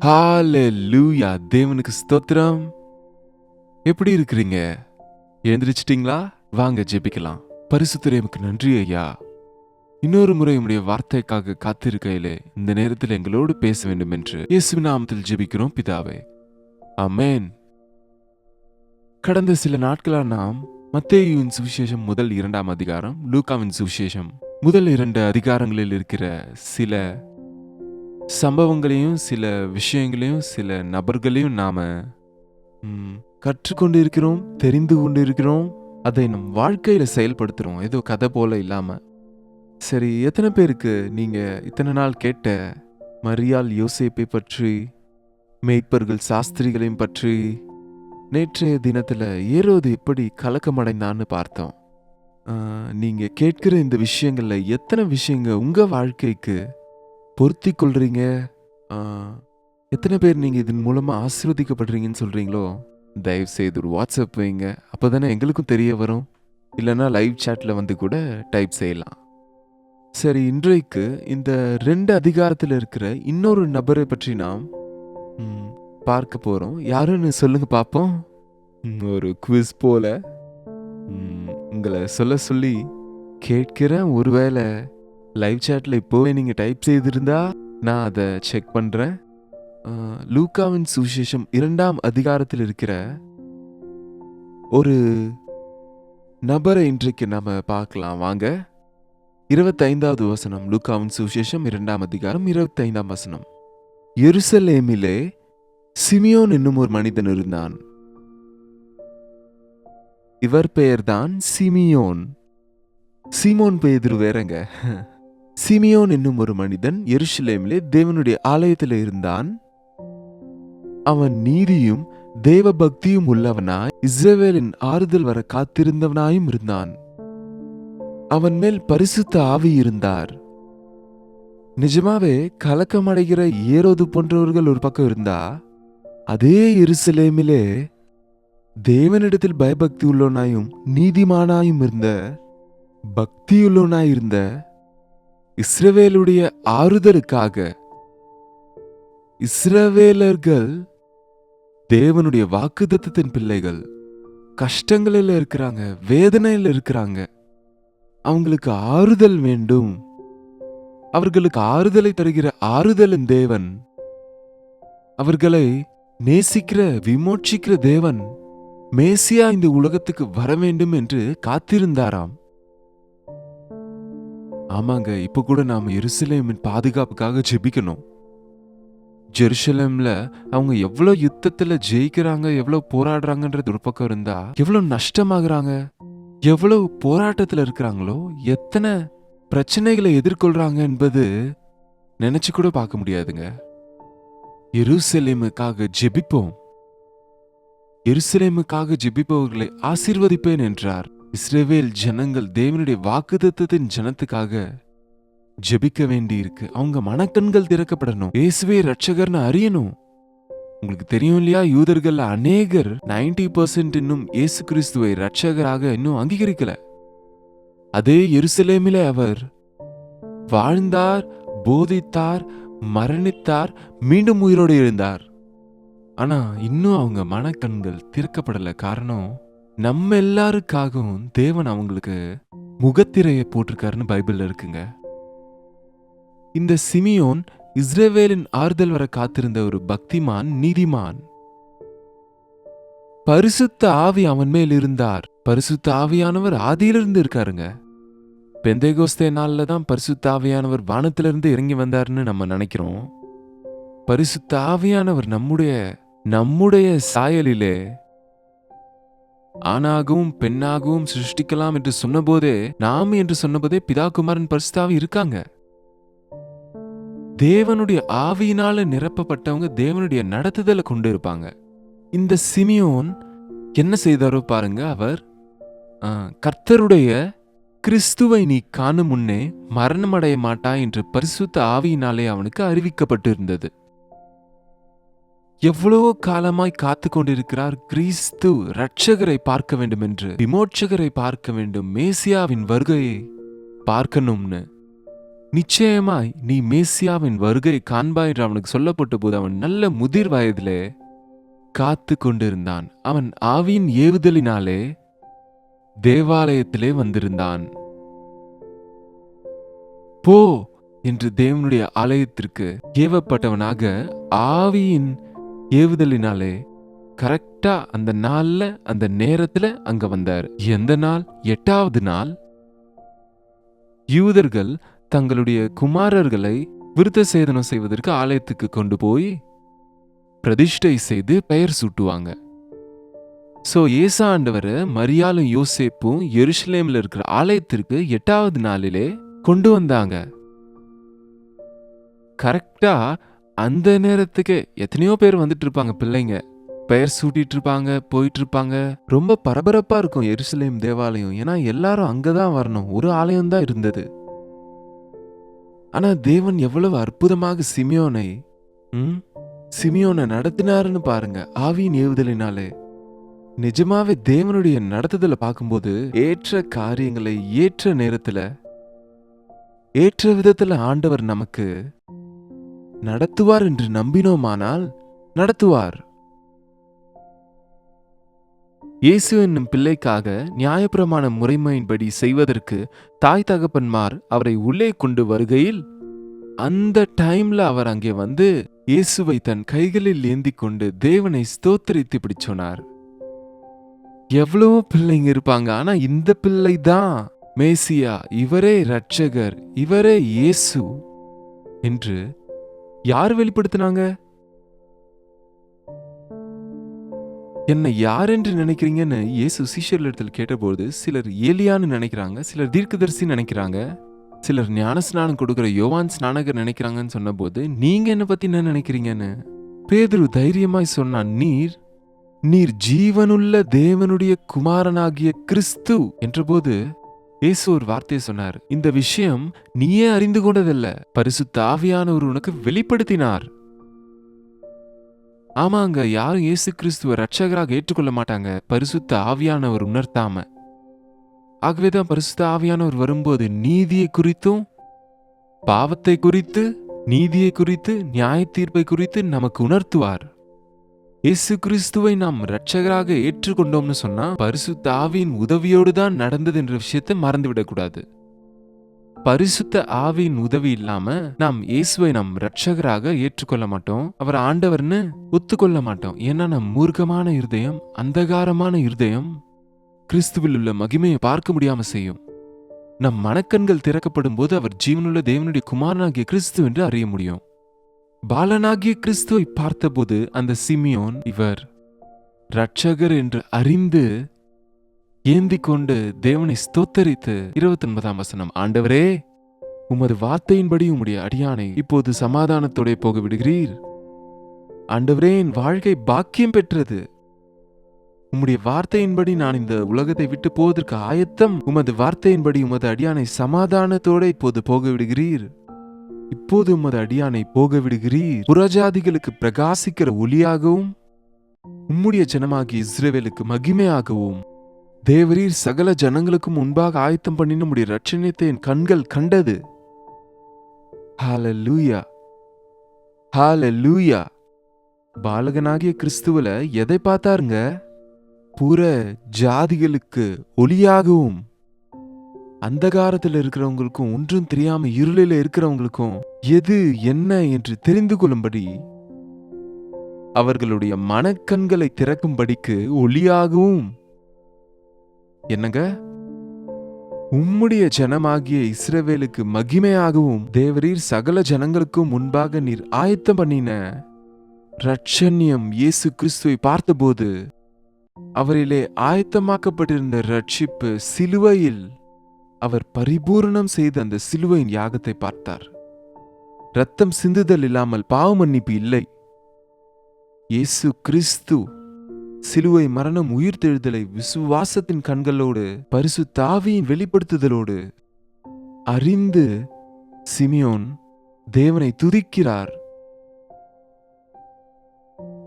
ஹalleluya! தேவனுக்கு ஸ்தோத்திரம். எப்படி இருக்கிறீங்க? எழுந்திருச்சிட்டீங்களா? வாங்க ஜெபிக்கலாம். பரிசுத்தரே, உமக்கு நன்றி ஐயா. இன்னொரு முறை உம்முடைய வார்த்தைக்காக காத்திருக்கையிலே இந்த நேரத்தில் எங்களோடு பேச வேண்டும் என்று இயேசுவின் நாமத்தில் ஜெபிக்கிறோம் பிதாவே. ஆமென். கடந்த சில நாட்களா நாம் மத்தேயுவின் சுவிசேஷம் முதல் 2ஆம் அதிகாரம், லூக்காவின் சுவிசேஷம் முதல் 2 அதிகாரங்களில் இருக்கிற சில சம்பவங்களையும் சில விஷயங்களையும் சில நபர்களையும் நாம கற்றுக்கொண்டு இருக்கிறோம், தெரிந்து கொண்டு இருக்கிறோம். அதை நம் வாழ்க்கையில செயல்படுத்துறோம், ஏதோ கதை போல இல்லாம. சரி, எத்தனை பேருக்கு நீங்க இத்தனை நாள் கேட்ட மரியாள் யோசேப்பை பற்றி, மேய்ப்பர்கள் சாஸ்திரிகளையும் பற்றி, நேற்றைய தினத்துல ஏரோது எப்படி கலக்கமடைந்தான்னு பார்த்தோம். நீங்க கேட்கிற இந்த விஷயங்கள்ல எத்தனை விஷயங்க உங்க வாழ்க்கைக்கு பொருத்தி கொள்றீங்க? எத்தனை பேர் நீங்க இதன் மூலமா ஆசீர்வதிக்கப்படுறீங்கன்னு சொல்றீங்களோ? தயவு செய்து ஒரு வாட்ஸ்அப் வைங்க, அப்போதானே எங்களுக்கும் தெரிய வரும். இல்லைன்னா லைவ் சாட்ல வந்து கூட டைப் செய்யலாம். சரி, இன்றைக்கு இந்த 2 அதிகாரத்தில் இருக்கிற இன்னொரு நபரை பற்றி நாம் பார்க்க போறோம். யாருன்னு சொல்லுங்க பார்ப்போம். ஒரு குவிஸ் போல உங்களை சொல்ல சொல்லி கேட்கிறேன். ஒருவேளை லைவ் சாட்ல இப்போவே நீங்க டைப் செய்திருந்தா நான் அதை செக் பண்றேன். லூக்காவின் சுவிசேஷம் 2ஆம் அதிகாரத்தில் இருக்கிற ஒரு நபரை இன்றைக்கு நாம பார்க்கலாம். வாங்க. 25வது வசனம், லூக்காவின் சுவிசேஷம் 2ஆம் அதிகாரம் 25ஆம் வசனம். எருசலேமிலே சிமியோன் என்னும் ஒரு மனிதன் இருந்தான். இவர் பெயர்தான் சிமியோன். சீமோன் பேதுரு வேறங்க. சிமியோன் என்னும் ஒரு மனிதன் எருசலேமிலே தேவனுடைய ஆலயத்தில் இருந்தான். அவன் நீதியும் தேவ பக்தியும் உள்ளவனாய் இஸ்ரவேலின் ஆறுதல் வர காத்திருந்தவனாயும் இருந்தான். அவன் மேல் பரிசுத்த ஆவி இருந்தார். நிஜமாவே கலக்கமடைகிற ஏரோது போன்றவர்கள் ஒரு பக்கம் இருந்தா, அதே எருசலேமிலே தேவனிடத்தில் பயபக்தி உள்ளவனாயும் நீதிமானாயும் இருந்த, பக்தியுள்ளவனாயிருந்த, இஸ்ரவேலுடைய ஆறுதலுக்காக, இஸ்ரவேலர்கள் தேவனுடைய வாக்குத்தத்தத்தின் பிள்ளைகள் கஷ்டங்களில் இருக்கிறாங்க, வேதனையில் இருக்கிறாங்க, அவங்களுக்கு ஆறுதல் வேண்டும். அவர்களுக்கு ஆறுதலை தருகிற ஆறுதலின் தேவன், அவர்களை நேசிக்கிற விமோச்சிக்கிற தேவன் மேசியா இந்த உலகத்துக்கு வர வேண்டும் என்று காத்திருந்தாராம். ஆமாங்க, இப்ப கூட நாம எருசலேமின் பாதுகாப்புக்காக ஜெபிக்கணும். ஜெருசலேம்ல அவங்க எவ்வளவு யுத்தத்துல ஜெயிக்கிறாங்க, எவ்வளவு போராடுறாங்கன்றது ஒரு பக்கம் இருந்தா, எவ்வளவு நஷ்டமாகறாங்க, எவ்வளவு போராட்டத்துல இருக்கிறாங்களோ, எத்தனை பிரச்சனைகளை எதிர்கொள்றாங்க என்பது நினைச்சு கூட பார்க்க முடியாதுங்க. எருசலேமுக்காக ஜெபிப்போம். எருசலேமுக்காக ஜெபிப்பவர்களை ஆசீர்வதிப்பேன் என்றார். இஸ்ரவேல் ஜனங்கள் தேவனுடைய வாக்குத்தத்தத்தின் ஜனத்துக்காக ஜெபிக்க வேண்டி இருக்கு. அவங்க மனக்கண்கள் திறக்கப்படணும், இயேசுவே ரட்சகர்னு அறியணும். உங்களுக்கு தெரியும் இல்லையா, யூதர்கள் அநேகர் 90% இன்னும் இயேசு கிறிஸ்துவை ரட்சகராக இன்னும் அங்கீகரிக்கல. அதே எருசலேமிலே அவர் வாழ்ந்தார், போதித்தார், மரணித்தார், மீண்டும் உயிரோடு எழுந்தார். ஆனா இன்னும் அவங்க மனக்கண்கள் திறக்கப்படல. காரணம், நம்ம எல்லாருக்காகவும் தேவன் அவங்களுக்கு முகத்திரையை போட்டிருக்காருன்னு பைபிள்ல இருக்குங்க. இந்த சிமியோன் இஸ்ரவேலின் ஆறுதல் வர காத்திருந்த ஒரு பக்திமான், நீதிமான். பரிசுத்த ஆவி அவன் மேல் இருந்தார். பரிசுத்த ஆவியானவர் ஆதியிலிருந்து இருக்காருங்க. பெந்தேகோஸ்தே நாள்ல தான் பரிசுத்த ஆவியானவர் வானத்திலிருந்து இறங்கி வந்தாருன்னு நம்ம நினைக்கிறோம். பரிசுத்த ஆவியானவர் நம்முடைய சாயலிலே ஆணாகவும் பெண்ணாகவும் சிருஷ்டிக்கலாம் என்று சொன்னபோதே, நாம் என்று சொன்னபோதே பிதா குமாரன் பரிசுத்த ஆவி இருக்காங்க. தேவனுடைய ஆவியினால நிரப்பப்பட்டவங்க தேவனுடைய நடத்துதலை கொண்டு இருப்பாங்க. இந்த சிமியோன் என்ன செய்தாரோ பாருங்க. அவர் கர்த்தருடைய கிறிஸ்துவை நீ காணும் முன்னே மரணமடைய மாட்டாய் என்று பரிசுத்த ஆவியினாலே அவனுக்கு அறிவிக்கப்பட்டு இருந்தது. எவ்வளவோ காலமாய் காத்து கொண்டிருக்கிறார். கிறிஸ்து ரட்சகரை பார்க்க வேண்டும் என்று, விமோட்சகரை பார்க்க வேண்டும், மேசியாவின் வருகையை பார்க்கணும்னு. நிச்சயமாய் நீ மேசியாவின் வருகை காண்பாய் என்று அவனுக்கு சொல்லப்பட்ட போது அவன் நல்ல முதிர் வயதிலே காத்து கொண்டிருந்தான். அவன் ஆவியின் ஏவுதலினாலே தேவாலயத்திலே வந்திருந்தான். போ என்று தேவனுடைய ஆலயத்திற்கு ஏவப்பட்டவனாக ஆவியின் ஏவுதலினாலே கரெக்டா அந்த நாள்ல அந்த நேரத்துல அங்க வந்தார். எந்த நாள்? 8வது நாள். யூதர்கள் தங்களுடைய குமாரர்களை விருத்த சேதனம் செய்வதற்கு ஆலயத்துக்கு கொண்டு போய் பிரதிஷ்டை செய்து பெயர் சூட்டுவாங்க. சோ ஏசா ஆண்டவரை மரியாளும் யோசேப்பும் எருசலேம்ல இருக்கிற ஆலயத்திற்கு 8வது நாளிலே கொண்டு வந்தாங்க. கரெக்டா அந்த நேரத்துக்கு எத்தனையோ பேர் வந்துட்டு இருப்பாங்க. பிள்ளைங்க பெயர் சூட்டிட்டு இருப்பாங்க, போயிட்டு இருப்பாங்க. ரொம்ப பரபரப்பா இருக்கும் எருசலேம் தேவாலயம். ஏன்னா எல்லாரும் அங்கதான் வரணும். ஒரு ஆலயம் தான் இருந்தது. ஆனா தேவன் எவ்வளவு அற்புதமாக சிமியோனை நடத்தினாருன்னு பாருங்க. ஆவியின் ஏவுதலினாலே நிஜமாவே தேவனுடைய நடத்துதலை பார்க்கும்போது ஏற்ற காரியங்களை ஏற்ற நேரத்துல ஏற்ற விதத்துல ஆண்டவர் நமக்கு நடத்துவார் என்று நம்பினோமானால் நடத்துவார். இயேசு என்னும் பிள்ளைக்காக நியாயப்பிரமாண முறைமையின்படி செய்வதற்கு தாய் தகப்பன்மார் அவரை உள்ளே கொண்டு வருகையில் அந்த டைம்ல அவர் அங்கே வந்து இயேசுவை தன் கைகளில் ஏந்தி கொண்டு தேவனை ஸ்தோத்திரித்து இப்படி சொன்னார். எவ்வளவோ பிள்ளைங்க இருப்பாங்க. ஆனா இந்த பிள்ளை தான் மேசியா, இவரே இரட்சகர், இவரே இயேசு என்று யார் வெளிப்படுத்தினாங்க? என்னை யார் என்று நினைக்கிறீங்கன்னு இயேசு சீஷர்களிடத்தில் கேட்டபோது சிலர் ஏலியான்னு நினைக்கிறாங்க, சிலர் தீர்க்கதரிசி நினைக்கிறாங்க, சிலர் ஞானஸ்நானம் கொடுக்கிற யோவான் ஸ்நானகர் நினைக்கிறாங்கன்னு சொன்னபோது நீங்க என்ன பத்தி என்ன நினைக்கிறீங்கன்னு பேதுரு தைரியமாய் சொன்னான். நீர் ஜீவனுள்ள தேவனுடைய குமாரனாகிய கிறிஸ்து என்றபோது இயேசு ஒரு வார்த்தையை சொன்னார். இந்த விஷயம் நீயே அறிந்து கொண்டதல்ல, பரிசுத்த ஆவியானவர் உனக்கு வெளிப்படுத்தினார். ஆமாங்க, யாரும் இயேசு கிறிஸ்துவ ரட்சகராக ஏற்றுக்கொள்ள மாட்டாங்க பரிசுத்த ஆவியானவர் உணர்த்தாம. ஆகவேதான் பரிசுத்த ஆவியானவர் வரும்போது நீதியை குறித்தும் பாவத்தை குறித்து, நீதியை குறித்து, நியாய தீர்ப்பை குறித்து நமக்கு உணர்த்துவார். இயேசு கிறிஸ்துவை நாம் ரட்சகராக ஏற்றுக்கொண்டோம்னு சொன்னா பரிசுத்த ஆவியின் உதவியோடு தான் நடந்தது என்ற விஷயத்தை மறந்துவிடக்கூடாது. பரிசுத்த ஆவியின் உதவி இல்லாம நாம் இயேசுவை நம் ரட்சகராக ஏற்றுக்கொள்ள மாட்டோம், அவர் ஆண்டவர்னு ஒத்துக்கொள்ள மாட்டோம். ஏன்னா நம் மூர்க்கமான இருதயம், அந்தகாரமான இருதயம் கிறிஸ்துவில் உள்ள மகிமையை பார்க்க முடியாம செய்யும். நம் மனக்கண்கள் திறக்கப்படும் போது அவர் ஜீவனுள்ள தேவனுடைய குமாரனாகிய கிறிஸ்து என்று அறிய முடியும். பாலனாகிய கிறிஸ்துவை பார்த்தபோது அந்த சிமியோன் இவர் ரட்சகர் என்று அறிந்து ஏந்தி கொண்டு தேவனை ஸ்தோத்தரித்து 29ஆம் வசனம், ஆண்டவரே உமது வார்த்தையின்படி உம்முடைய அடியானை இப்போது சமாதானத்தோட போக விடுகிறீர். ஆண்டவரே, என் வாழ்க்கை பாக்கியம் பெற்றது. உம்முடைய வார்த்தையின்படி நான் இந்த உலகத்தை விட்டு போவதற்கு ஆயத்தம். உமது வார்த்தையின்படி உமது அடியானை சமாதானத்தோட இப்போது போக விடுகிறீர். இப்போது உமது அடியானை போக விடுகிறீர். புறஜாதிகளுக்கு பிரகாசிக்கிற ஒளியாகவும் உம்முடைய ஜனமாகிய இஸ்ரவேலுக்கு மகிமையாகவும் தேவரீர் சகல ஜனங்களுக்கும் முன்பாக ஆயத்தம் பண்ணின நம்முடைய ரட்சணியத்தை என் கண்கள் கண்டது. ஹல்லேலூயா, ஹல்லேலூயா. பாலகனாகிய கிறிஸ்துவல எதை பார்த்தாருங்க? புற ஜாதிகளுக்கு ஒளியாகவும், அந்தகாரத்தில் இருக்கிறவங்களுக்கும் ஒன்றும் தெரியாம இருளில இருக்கிறவங்களுக்கும் எது என்ன என்று தெரிந்து கொள்ளும்படி அவர்களுடைய மனக்கண்களை திறக்கும்படிக்கு ஒளியாகவும், என்னங்க, உம்முடைய ஜனமாகிய இஸ்ரவேலுக்கு மகிமையாகவும் தேவரீர் சகல ஜனங்களுக்கும் முன்பாக நீர் ஆயத்தம் பண்ணின ரட்சண்யம் இயேசு கிறிஸ்துவை பார்த்தபோது அவரிலே ஆயத்தமாக்கப்பட்டிருந்த ரட்சிப்பு சிலுவையில் அவர் பரிபூரணம் செய்த அந்த சிலுவையின் யாகத்தை பார்த்தார். ரத்தம் சிந்துதல் இல்லாமல் பாவ மன்னிப்பு இல்லை. இயேசு கிறிஸ்து சிலுவை மரணம் உயிர்த்தெழுதலை விசுவாசத்தின் கண்களோடு பரிசுத்த ஆவியின் வெளிப்படுத்துதலோடு அறிந்து சிமியோன் தேவனை துதிக்கிறார்.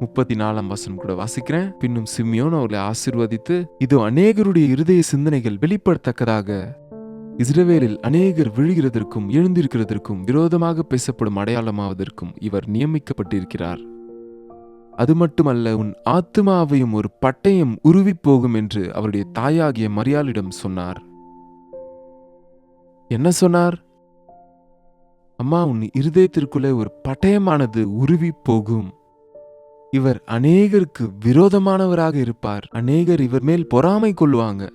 34ஆம் வசனம் கூட வாசிக்கிறேன். பின்னும் சிமியோன் அவர்களை ஆசீர்வதித்து, இதோ அநேகருடைய இருதய சிந்தனைகள் வெளிப்படத்தக்கதாக இஸ்ரவேலில் அநேகர் விழுகிறதற்கும் எழுந்திருக்கிறதற்கும் விரோதமாக பேசப்படும் அடையாளமாவதற்கும் இவர் நியமிக்கப்பட்டிருக்கிறார். அது மட்டுமல்ல, உன் ஆத்துமாவையும் ஒரு பட்டயம் உருவி போகும் என்று அவருடைய தாயாகிய மரியாளிடம் சொன்னார். என்ன சொன்னார்? அம்மா, உன் இருதயத்திற்குள்ளே ஒரு பட்டயமானது உருவி போகும். இவர் அநேகருக்கு விரோதமானவராக இருப்பார். அநேகர் இவர் மேல் பொறாமை கொள்வாங்க.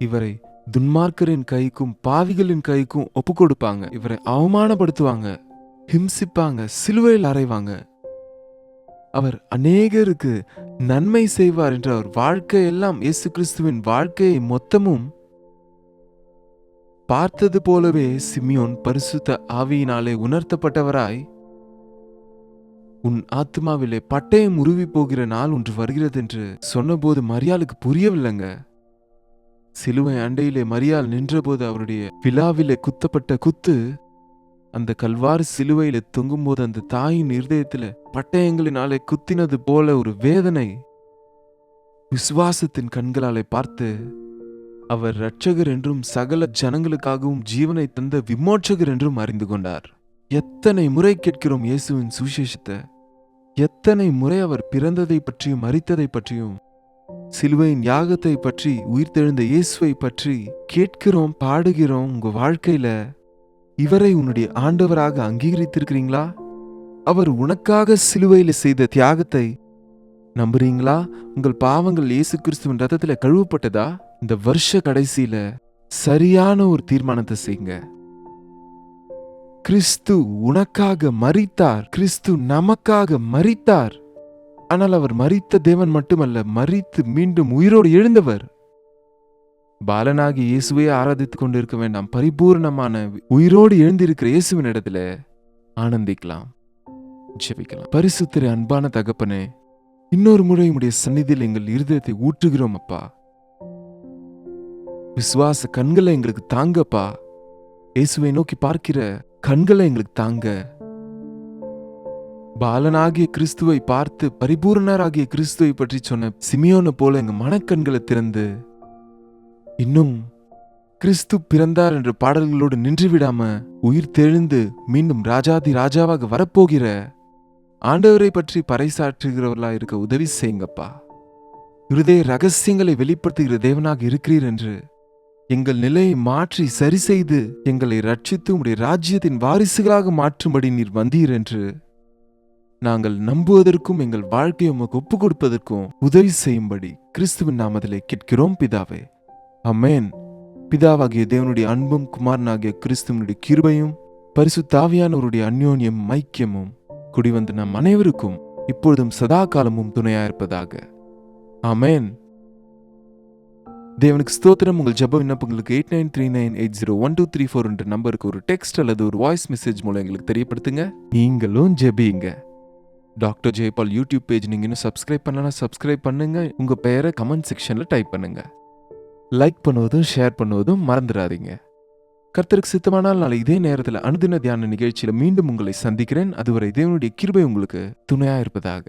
இவரை துன்மார்க்கரின் கைக்கும் பாவிகளின் கைக்கும் ஒப்பு கொடுப்பாங்க. இவரை அவமானப்படுத்துவாங்க, ஹிம்சிப்பாங்க, சிலுவையில் அறைவாங்க. அவர் அநேகருக்கு நன்மை செய்வார் என்ற அவர் வாழ்க்கையெல்லாம் இயேசு கிறிஸ்துவின் வாழ்க்கையை மொத்தமும் பார்த்தது போலவே சிமியோன் பரிசுத்த ஆவியினாலே உணர்த்தப்பட்டவராய், உன் ஆத்மாவிலே பட்டயம் உருவி போகிற நாள் ஒன்று வருகிறது என்று சொன்னபோது மரியாளுக்கு புரியவில்லைங்க. சிலுவை அண்டையிலே மரியாள் நின்றபோது அவருடைய விழாவிலே குத்தப்பட்ட குத்து, அந்த கல்வாரி சிலுவையில தொங்கும்போது அந்த தாயின் இருதயத்துல பட்டயங்களினாலே குத்தினது போல ஒரு வேதனை விசுவாசத்தின் கண்களாலே பார்த்து, அவர் இரட்சகர் என்றும் சகல ஜனங்களுக்காகவும் ஜீவனை தந்த விமோச்சகர் என்றும் அறிந்து கொண்டார். எத்தனை முறை கேட்கிறோம் இயேசுவின் சுவிசேஷத்தை, எத்தனை முறை அவர் பிறந்ததை பற்றியும் மரித்ததை பற்றியும் சிலுவையின் யாகத்தை பற்றி உயிர்த்தெழுந்த இயேசுவை பற்றி கேட்கிறோம், பாடுகிறோம். உங்க வாழ்க்கையில இவரை உன்னுடைய ஆண்டவராக அங்கீகரித்திருக்கிறீங்களா? அவர் உனக்காக சிலுவையில் செய்த தியாகத்தை நம்புறீங்களா? உங்கள் பாவங்கள் இயேசு கிறிஸ்துவின் ரத்தத்துல கழுவப்பட்டதா? இந்த வருஷ கடைசியில சரியான ஒரு தீர்மானத்தை செய்யுங்க. கிறிஸ்து உனக்காக மரித்தார், கிறிஸ்து நமக்காக மரித்தார். ஆனால் அவர் மரித்த தேவன் மட்டுமல்ல, மரித்து மீண்டும் உயிரோடு எழுந்தவர். பாலனாகி இயேசுவை ஆராதித்துக் கொண்டிருக்க வேண்டாம். பரிபூர்ணமான உயிரோடு எழுந்திருக்கிற இயேசுவின் இடத்துல ஆனந்திக்கலாம், ஜெபிக்கலாம். பரிசுத்தரே, அன்பான தகப்பனே, இன்னொரு முறை உம்முடைய சந்நிதியில் எங்கள் இருதயத்தை ஊற்றுகிறோம் அப்பா. விசுவாச கண்களை எங்களுக்கு தாங்கப்பா. இயேசுவை நோக்கி பார்க்கிற கண்களை எங்களுக்கு தாங்க. பாலனாகிய கிறிஸ்துவை பார்த்து பரிபூர்ணராகிய கிறிஸ்துவை பற்றி சொன்ன சிமியோனை போல எங்க மனக்கண்களை திறந்து, இன்னும் கிறிஸ்து பிறந்தார் என்ற பாடல்களோடு நின்று விடாம உயிர் தெழுந்து மீண்டும் ராஜாதி ராஜாவாக வரப்போகிற ஆண்டவரை பற்றி பறைசாற்றுகிறவர்களா இருக்க உதவி செய்யுங்கப்பா. இருதய ரகசியங்களை வெளிப்படுத்துகிற தேவனாக இருக்கிறீர் என்று எங்கள் நிலையை மாற்றி சரி செய்து எங்களை ரட்சித்து உம்முடைய ராஜ்யத்தின் வாரிசுகளாக மாற்றும்படி நீர் வந்தீர் என்று நாங்கள் நம்புவதற்கும் எங்கள் வாழ்க்கையை உமக்கு ஒப்பு கொடுப்பதற்கும் உதவி செய்யும்படி கிறிஸ்துவின் நாமத்திலே கேட்கிறோம் பிதாவே, ஆமென். பிதாவாகிய தேவனுடைய அன்பும் குமாரனாகிய கிறிஸ்துவனுடைய கிருபையும் பரிசுத்த ஆவியானவருடைய அந்யோன்யம் ஐக்கியமும் குடிவந்த நம் அனைவருக்கும் இப்பொழுதும் சதா காலமும் துணையாயிருப்பதாக, ஆமென். தேவனுக்கு ஸ்தோத்திரம். உங்கள் ஜெப விண்ணப்பங்களுக்கு 8939801234 என்ற நம்பருக்கு ஒரு டெக்ஸ்ட் அல்லது ஒரு வாய்ஸ் மெசேஜ் மூலம் எங்களுக்கு தெரியப்படுத்துங்க. நீங்களும் ஜெபிங்க. டாக்டர் ஜெயபால் யூடியூப் பேஜ் நீங்க இன்னும் சப்ஸ்கிரைப் பண்ணலன்னா சப்ஸ்கிரைப் பண்ணுங்க. உங்க பெயரை கமெண்ட் செக்ஷன்ல டைப் பண்ணுங்க. லைக் பண்ணுவதும் ஷேர் பண்ணுவதும் மறந்துடாதீங்க. கர்த்தருக்கு சித்தமானால் நாளை இதே நேரத்தில் அனுதின தியான நிகழ்ச்சியில மீண்டும் உங்களை சந்திக்கிறேன். அதுவரை தேவனுடைய கிருபை உங்களுக்கு துணையா இருப்பதாக.